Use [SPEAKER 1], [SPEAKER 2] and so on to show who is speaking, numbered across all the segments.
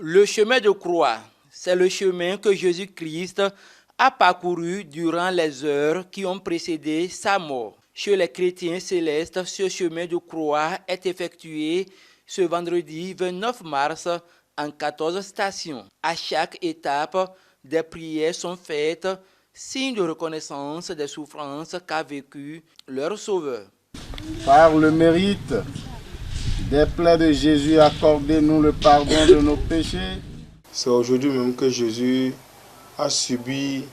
[SPEAKER 1] Le chemin de croix, c'est le chemin que Jésus-Christ a parcouru durant les heures qui ont précédé sa mort. Chez les chrétiens célestes, ce chemin de croix est effectué ce vendredi 29 mars en 14 stations. À chaque étape, des prières sont faites, signe de reconnaissance des souffrances qu'a vécues leur Sauveur.
[SPEAKER 2] Par le mérite des plaies de Jésus, accordez-nous le pardon de nos péchés.
[SPEAKER 3] C'est aujourd'hui même que Jésus a subi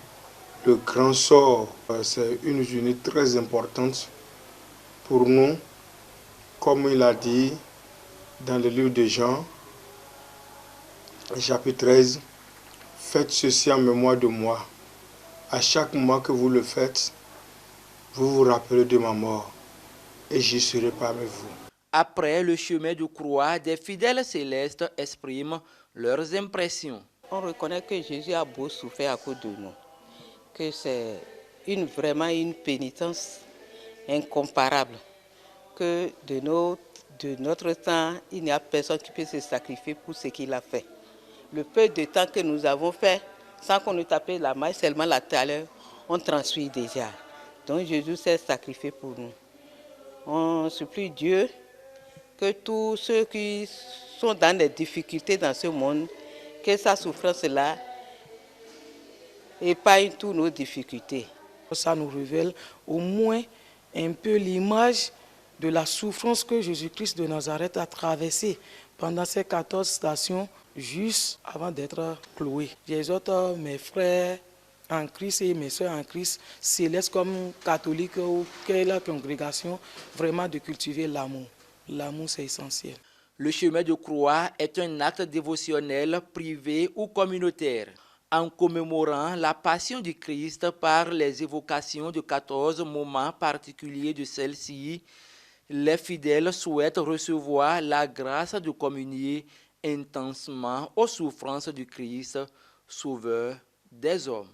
[SPEAKER 3] le grand sort. C'est une journée très importante pour nous. Comme il a dit dans le livre de Jean, chapitre 13, faites ceci en mémoire de moi. À chaque moment que vous le faites, vous vous rappelez de ma mort et j'y serai parmi vous.
[SPEAKER 1] Après le chemin de croix, des fidèles célestes expriment leurs impressions.
[SPEAKER 4] On reconnaît que Jésus a beau souffrir à cause de nous, que c'est vraiment une pénitence incomparable, que de notre temps, il n'y a personne qui peut se sacrifier pour ce qu'il a fait. Le peu de temps que nous avons fait, sans qu'on nous tape la main, seulement la talent, on transfuit déjà. Donc Jésus s'est sacrifié pour nous. On supplie Dieu que tous ceux qui sont dans des difficultés dans ce monde, que sa souffrance-là épargne toutes nos difficultés.
[SPEAKER 5] Ça nous révèle au moins un peu l'image de la souffrance que Jésus-Christ de Nazareth a traversée pendant ces 14 stations, juste avant d'être cloué. J'exhorte mes frères en Christ et mes soeurs en Christ célestes comme catholiques ou quelle congrégation, vraiment de cultiver l'amour. L'amour, c'est essentiel.
[SPEAKER 1] Le chemin de croix est un acte dévotionnel privé ou communautaire. En commémorant la passion du Christ par les évocations de 14 moments particuliers de celle-ci, les fidèles souhaitent recevoir la grâce de communier intensement aux souffrances du Christ, Sauveur des hommes.